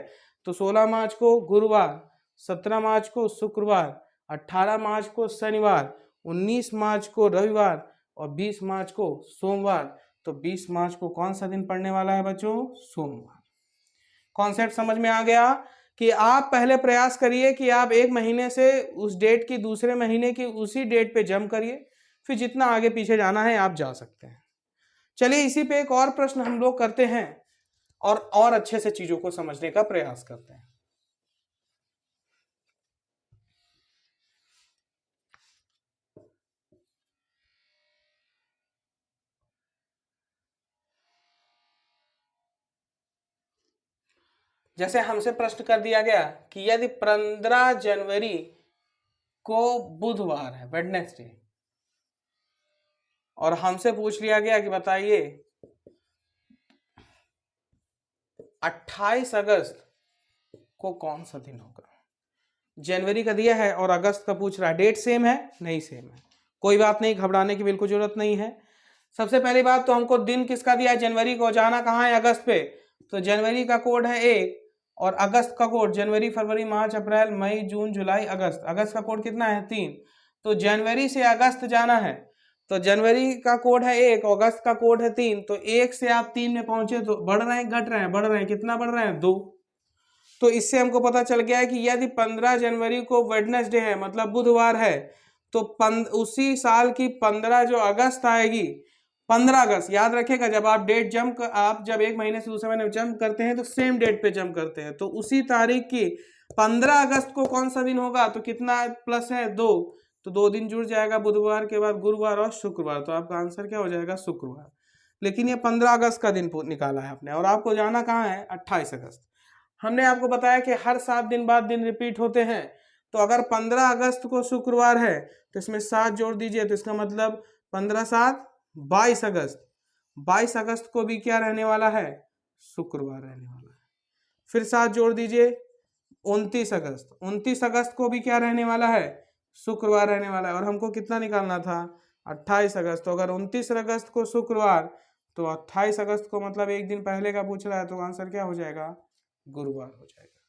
तो 16 मार्च को गुरुवार, 17 मार्च को शुक्रवार, 18 मार्च को शनिवार, 19 मार्च को रविवार और 20 मार्च को सोमवार। तो 20 मार्च को कौन सा दिन पड़ने वाला है बच्चों, सोमवार। कॉन्सेप्ट समझ में आ गया कि आप पहले प्रयास करिए कि आप एक महीने से उस डेट की दूसरे महीने की उसी डेट पे जंप करिए, फिर जितना आगे पीछे जाना है आप जा सकते हैं। चलिए इसी पे एक और प्रश्न हम लोग करते हैं और अच्छे से चीजों को समझने का प्रयास करते हैं। जैसे हमसे प्रश्न कर दिया गया कि यदि 15 जनवरी को बुधवार है, वेडनेसडे, और हमसे पूछ लिया गया कि बताइए 28 अगस्त को कौन सा दिन होगा। जनवरी का दिया है और अगस्त का पूछ रहा है, डेट सेम है, नहीं सेम है, कोई बात नहीं, घबराने की बिल्कुल जरूरत नहीं है। सबसे पहली बात तो हमको दिन किसका दिया है, जनवरी को, जाना कहाँ है, अगस्त पे। तो जनवरी का कोड है 1 और अगस्त का कोड, जनवरी फरवरी मार्च अप्रैल मई जून जुलाई अगस्त, अगस्त का कोड कितना है, 3। तो जनवरी से अगस्त जाना है, तो जनवरी का कोड है 1, अगस्त का कोड है 3, तो 1 से आप 3 में पहुंचे तो बढ़ रहे हैं घट रहे हैं, बढ़ रहे हैं, कितना बढ़ रहे हैं, 2। तो इससे हमको पता चल गया है कि यदि 15 जनवरी को वेडनेसडे है, मतलब बुधवार है, तो उसी साल की 15 जो अगस्त आएगी, 15 अगस्त, याद रखेगा जब आप डेट जंप, आप जब एक महीने से दूसरे महीने जंप करते हैं तो सेम डेट पे जंप करते हैं, तो उसी तारीख की 15 अगस्त को कौन सा दिन होगा, तो कितना प्लस है, 2, तो 2 दिन जुड़ जाएगा, बुधवार के बाद गुरुवार और शुक्रवार, तो आपका आंसर क्या हो जाएगा, शुक्रवार। लेकिन ये 15 अगस्त का दिन निकाला है आपने, और आपको जाना कहाँ है, 28 अगस्त। हमने आपको बताया कि हर 7 दिन बाद दिन रिपीट होते हैं, तो अगर 15 अगस्त को शुक्रवार है तो इसमें 7 जोड़ दीजिए, तो इसका मतलब 15 7 22 अगस्त, 22 अगस्त को भी क्या रहने वाला है, शुक्रवार रहने वाला है। फिर 7 जोड़ दीजिए, 29 अगस्त, 29 अगस्त को भी क्या रहने वाला है, शुक्रवार रहने वाला है। और हमको कितना निकालना था, 28 अगस्त। तो अगर 29 अगस्त को शुक्रवार, तो 28 अगस्त को मतलब एक दिन पहले का पूछ रहा है, तो आंसर क्या हो जाएगा, गुरुवार हो जाएगा।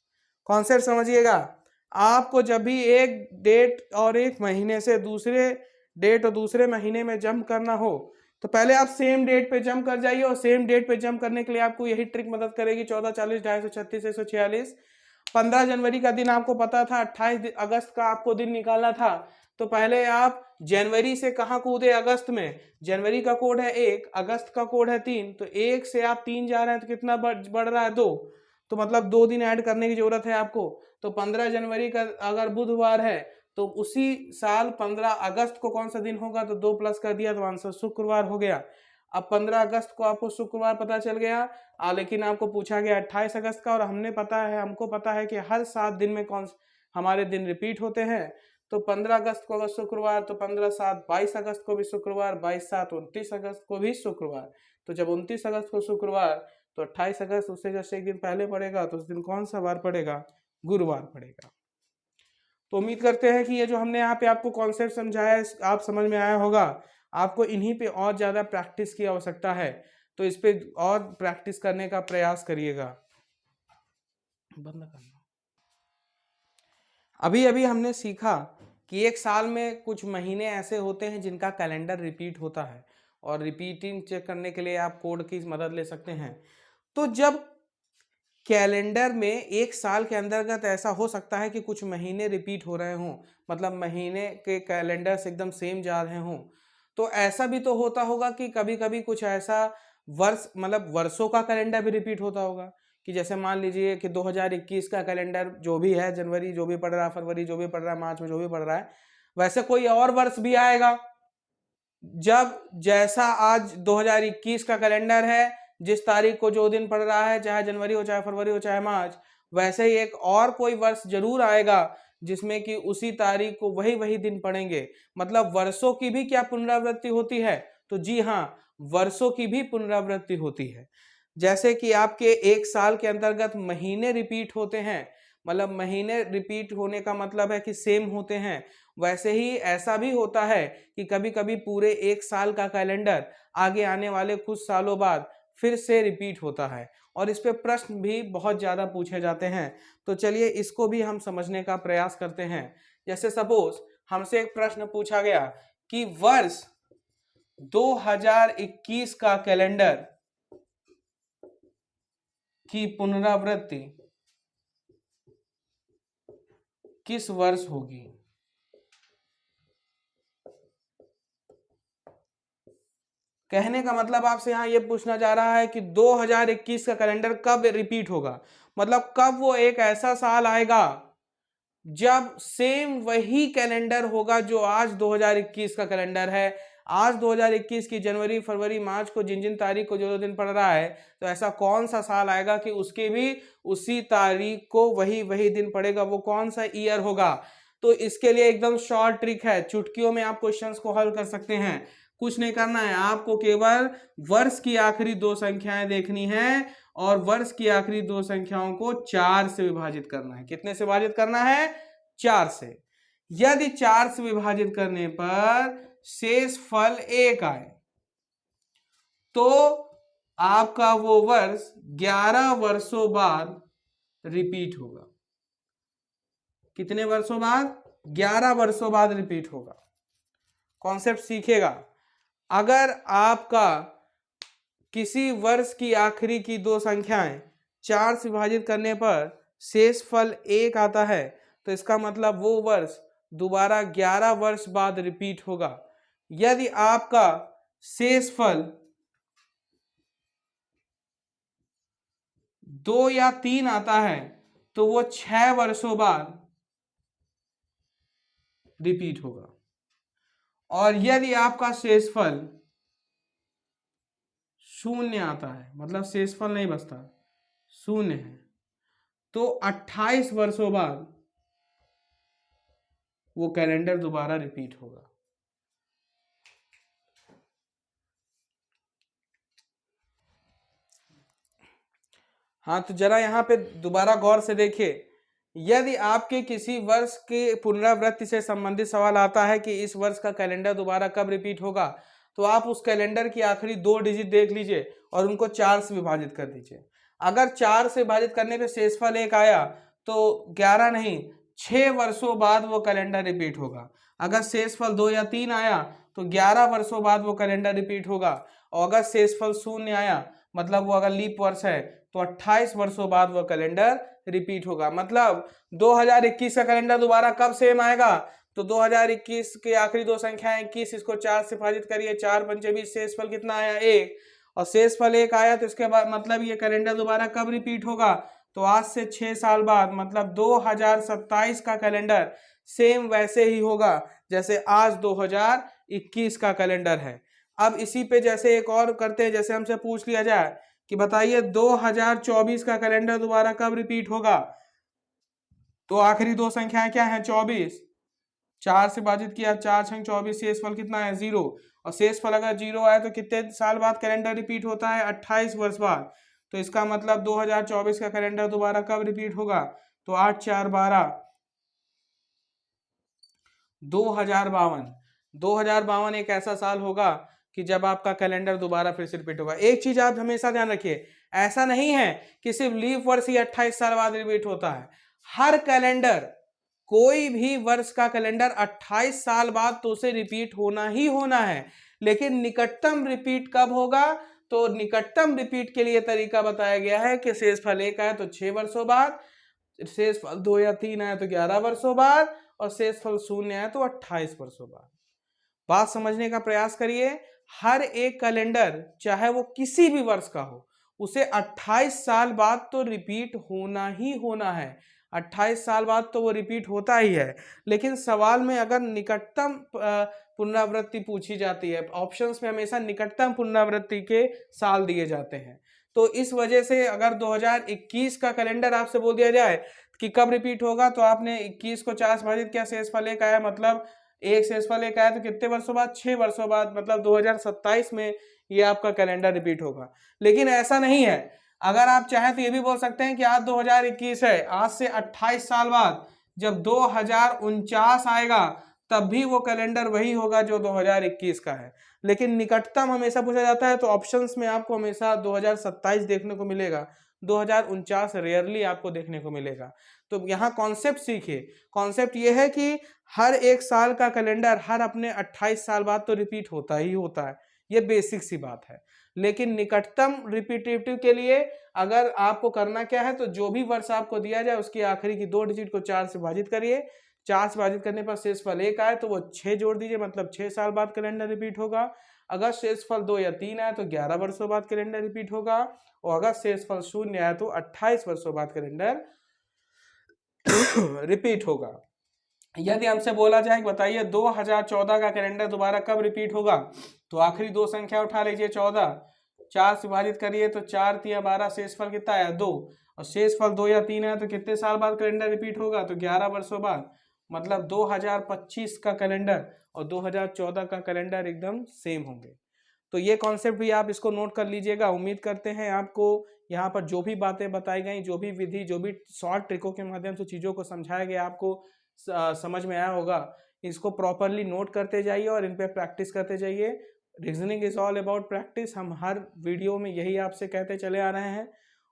कॉन्सेप्ट समझिएगा, आपको जब भी एक डेट और एक महीने से दूसरे डेट और दूसरे महीने में जंप करना हो, तो पहले आप सेम डेट पे जंप कर जाइए, और सेम डेट पे जंप करने के लिए आपको यही ट्रिक मदद करेगी, 14 40 236 146। 15 जनवरी का दिन आपको पता था, 28 अगस्त का आपको दिन निकालना था, तो पहले आप जनवरी से कहाँ कूदे, अगस्त में। जनवरी का कोड है 1, अगस्त का कोड है 3, तो 1 से आप 3 जा रहे हैं, तो कितना बढ़ रहा है, 2, तो मतलब 2 दिन ऐड करने की जरूरत है आपको। तो 15 जनवरी का अगर बुधवार है तो उसी साल 15 अगस्त को कौन सा दिन होगा, तो 2 प्लस कर दिया, तो आंसर शुक्रवार हो गया। अब 15 अगस्त को आपको शुक्रवार पता चल गया, लेकिन आपको पूछा गया 28 अगस्त का, और हमको पता है कि हर 7 दिन में कौन हमारे दिन रिपीट होते हैं। तो 15 अगस्त को अगर शुक्रवार, तो 15 7 22 अगस्त को भी शुक्रवार, 22 7 29 अगस्त को भी शुक्रवार। तो जब 29 अगस्त को शुक्रवार, तो 28 अगस्त उससे जैसे एक दिन पहले पड़ेगा, तो उस दिन कौन सा वार पड़ेगा, गुरुवार पड़ेगा। तो उम्मीद करते हैं कि ये जो हमने यहाँ पे आपको कॉन्सेप्ट समझाया है आप समझ में आया होगा। आपको इन्हीं पे और ज़्यादा प्रैक्टिस की आवश्यकता है, तो इस पे और प्रैक्टिस करने का प्रयास करिएगा। बंद करना। अभी अभी हमने सीखा कि एक साल में कुछ महीने ऐसे होते हैं जिनका कैलेंडर रिपीट होता है, और रिपीटिंग चेक करने के लिए आप कोड की मदद ले सकते हैं। तो जब कैलेंडर में एक साल के अंतर्गत ऐसा हो सकता है कि कुछ महीने रिपीट हो रहे हों, मतलब महीने के कैलेंडर से एकदम सेम जा रहे हों, तो ऐसा भी तो होता होगा कि कभी कभी कुछ ऐसा वर्ष, मतलब वर्षों का कैलेंडर भी रिपीट होता होगा, कि जैसे मान लीजिए कि 2021 का कैलेंडर जो भी है, जनवरी जो भी पड़ रहा है, फरवरी जो भी पड़ रहा है, मार्च में जो भी पड़ रहा है, वैसे कोई और वर्ष भी आएगा जब जैसा आज 2021 का कैलेंडर है, जिस तारीख को जो दिन पड़ रहा है, चाहे जनवरी हो, चाहे फरवरी हो, चाहे मार्च, वैसे ही एक और कोई वर्ष जरूर आएगा जिसमें कि उसी तारीख को वही वही दिन पड़ेंगे। मतलब वर्षों की भी क्या पुनरावृत्ति होती है? तो जी हाँ, वर्षों की भी पुनरावृत्ति होती है। जैसे कि आपके एक साल के अंतर्गत महीने रिपीट होते हैं, मतलब महीने रिपीट होने का मतलब है कि सेम होते हैं, वैसे ही ऐसा भी होता है कि कभी कभी पूरे एक साल का कैलेंडर आगे आने वाले कुछ सालों बाद फिर से रिपीट होता है, और इस पे प्रश्न भी बहुत ज्यादा पूछे जाते हैं। तो चलिए इसको भी हम समझने का प्रयास करते हैं। जैसे सपोज हमसे एक प्रश्न पूछा गया कि वर्ष 2021 का कैलेंडर की पुनरावृत्ति किस वर्ष होगी? कहने का मतलब आपसे यहां यह पूछना जा रहा है कि 2021 का कैलेंडर कब रिपीट होगा, मतलब कब वो एक ऐसा साल आएगा जब सेम वही कैलेंडर होगा जो आज 2021 का कैलेंडर है। आज 2021 की जनवरी, फरवरी, मार्च को जिन जिन तारीख को जो दिन पड़ रहा है, तो ऐसा कौन सा साल आएगा कि उसके भी उसी तारीख को वही वही दिन पड़ेगा? वो कौन सा ईयर होगा? तो इसके लिए एकदम शॉर्ट ट्रिक है, चुटकियों में आप क्वेश्चंस को हल कर सकते हैं। कुछ नहीं करना है, आपको केवल वर्ष की आखिरी दो संख्याएं देखनी है और वर्ष की आखिरी दो संख्याओं को 4 से विभाजित करना है। कितने से विभाजित करना है? 4 से। यदि 4 से विभाजित करने पर शेष फल 1 आए तो आपका वो वर्ष 11 वर्षों बाद रिपीट होगा। कितने वर्षों बाद? 11 वर्षों बाद रिपीट होगा। कॉन्सेप्ट सीखेगा। अगर आपका किसी वर्ष की आखिरी की दो संख्याएं 4 से विभाजित करने पर शेष फल 1 आता है, तो इसका मतलब वो वर्ष दोबारा 11 वर्ष बाद रिपीट होगा। यदि आपका शेष फल 2 या 3 आता है तो वो 6 वर्षों बाद रिपीट होगा। और यदि आपका शेषफल 0 आता है, मतलब शेषफल नहीं बचता, 0 है, तो 28 वर्षों बाद वो कैलेंडर दोबारा रिपीट होगा। हाँ, तो जरा यहां पे दोबारा गौर से देखिए। यदि आपके किसी वर्ष के पुनरावृत्ति से संबंधित सवाल आता है कि इस वर्ष का कैलेंडर दोबारा कब रिपीट होगा, तो आप उस कैलेंडर की आखिरी 2 डिजिट देख लीजिए और उनको 4 से विभाजित कर दीजिए। अगर 4 से विभाजित करने पे शेषफल 1 आया तो 11 नहीं, 6 वर्षों बाद वो कैलेंडर रिपीट होगा। अगर शेषफल 2 या 3 आया तो 11 वर्षों बाद वो कैलेंडर रिपीट होगा। और अगर शेषफल 0 आया, मतलब वो अगर लीप वर्ष है, तो 28 वर्षों बाद वह कैलेंडर रिपीट होगा। मतलब 2021 का कैलेंडर दोबारा कब सेम आएगा? तो 2021 के आखिरी दो संख्याएं 21, इसको 4 से विभाजित करिए, 4 पंचे 20, शेषफल कितना आया? 1। और शेषफल 1 आया तो इसके बाद मतलब ये कैलेंडर दोबारा कब रिपीट होगा? तो आज से 6 साल बाद, मतलब 2027 का कैलेंडर सेम वैसे ही होगा जैसे आज 2021 का कैलेंडर है। अब इसी पे जैसे एक और करते हैं, जैसे हमसे पूछ लिया जाए कि बताइए 2024 का कैलेंडर दोबारा कब रिपीट होगा? तो आखिरी दो संख्याएं क्या हैं? 24, 4 से विभाजित किया, 4 छंग 24, शेषफल कितना है? 0। और शेषफल अगर 0 आए तो कितने साल बाद कैलेंडर रिपीट होता है? 28 वर्ष बाद। तो इसका मतलब 2024 का कैलेंडर दोबारा कब रिपीट होगा? तो 8 4 12, 2052। 2052 एक ऐसा साल होगा कि जब आपका कैलेंडर दोबारा फिर से रिपीट होगा। एक चीज आप हमेशा ध्यान रखिए, ऐसा नहीं है कि सिर्फ लीप वर्ष ही 28 साल बाद रिपीट होता है। हर कैलेंडर, कोई भी वर्ष का कैलेंडर 28 साल बाद तो उसे रिपीट होना ही होना है। लेकिन निकटतम रिपीट कब होगा? तो निकटतम रिपीट के लिए तरीका बताया गया है कि शेषफल 1 आए तो 6 वर्षों बाद, शेषफल 2 या 3 आए तो 11 वर्षों बाद, और शेषफल 0 आए तो 28 वर्षों बाद। बात समझने का प्रयास करिए। हर एक कैलेंडर, चाहे वो किसी भी वर्ष का हो, उसे 28 साल बाद तो रिपीट होना ही होना है, 28 साल बाद तो वो रिपीट होता ही है। लेकिन सवाल में अगर निकटतम पुनरावृत्ति पूछी जाती है, ऑप्शंस में हमेशा निकटतम पुनरावृत्ति के साल दिए जाते हैं। तो इस वजह से अगर 2021 का कैलेंडर आपसे बोल दिया जाए कि कब रिपीट होगा, तो आपने 21 को 4 से भाजित किया, शेषफल 1 आया, मतलब एक शेषफल 1 आया, तो कितने वर्षों बाद, 6 वर्षों बाद, मतलब 2027 में ये आपका कैलेंडर रिपीट होगा। लेकिन ऐसा नहीं है, अगर आप चाहें तो ये भी बोल सकते हैं कि आज 2021 है, आज से 28 साल बाद जब 2049 आएगा तब भी वो कैलेंडर वही होगा जो 2021 का है। लेकिन निकटतम हमेशा पूछा जाता है, तो ऑप्शंस में आपको हमेशा 2027 देखने को मिलेगा, 2049 रेयरली आपको देखने को मिलेगा। तो यहाँ कॉन्सेप्ट सीखिए, कॉन्सेप्ट ये है कि हर एक साल का कैलेंडर हर अपने 28 साल बाद तो रिपीट होता ही होता है, ये बेसिक सी बात है। लेकिन निकटतम रिपीटेटिव के लिए अगर आपको करना क्या है, तो जो भी वर्ष आपको दिया जाए उसकी आखिरी की 2 डिजिट को 4 से भाजित करिए, 4 से भाजित करने पर शेषफल 1 आए तो वो 6 जोड़ दीजिए, मतलब 6 साल बाद कैलेंडर रिपीट होगा। अगर शेषफल 2 या 3 आए तो 11 वर्षों बाद कैलेंडर रिपीट होगा, और अगर शेषफल 0 आए तो 28 वर्षों बाद कैलेंडर रिपीट होगा। यदि हमसे बोला जाए कि बताइए 2014 का कैलेंडर दोबारा कब रिपीट होगा, तो आखिरी 2 संख्या उठा लीजिए, 14, 4 से विभाजित करिए तो 4 3 12, शेषफल कितना आया 2, और शेषफल 2 या 3 है तो कितने साल बाद कैलेंडर रिपीट होगा, तो 11 वर्षों बाद। मतलब 2025 का कैलेंडर और 2014 का कैलेंडर एकदम सेम होंगे। तो ये कॉन्सेप्ट भी आप इसको नोट कर लीजिएगा। उम्मीद करते हैं आपको यहाँ पर जो भी बातें बताई गई, जो भी विधि, जो भी शॉर्ट ट्रिकों के माध्यम से चीज़ों को समझाया गया, आपको समझ में आया होगा। इसको प्रॉपरली नोट करते जाइए और इन पे प्रैक्टिस करते जाइए। Reasoning is all about practice, हम हर वीडियो में यही आपसे कहते चले आ रहे हैं।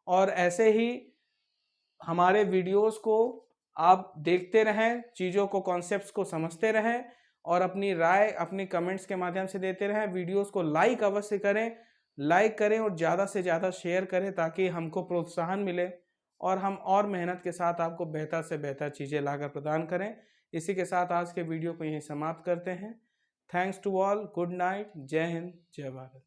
और ऐसे ही हमारे वीडियोस को आप देखते रहें, चीज़ों को, कॉन्सेप्ट्स को समझते रहें और अपनी राय अपनी कमेंट्स के माध्यम से देते रहें। वीडियोस को लाइक अवश्य करें, लाइक करें और ज़्यादा से ज़्यादा शेयर करें ताकि हमको प्रोत्साहन मिले और हम और मेहनत के साथ आपको बेहतर से बेहतर चीज़ें लाकर प्रदान करें। इसी के साथ आज के वीडियो को यहीं समाप्त करते हैं। Thanks to all, good night, जय हिंद, जय भारत।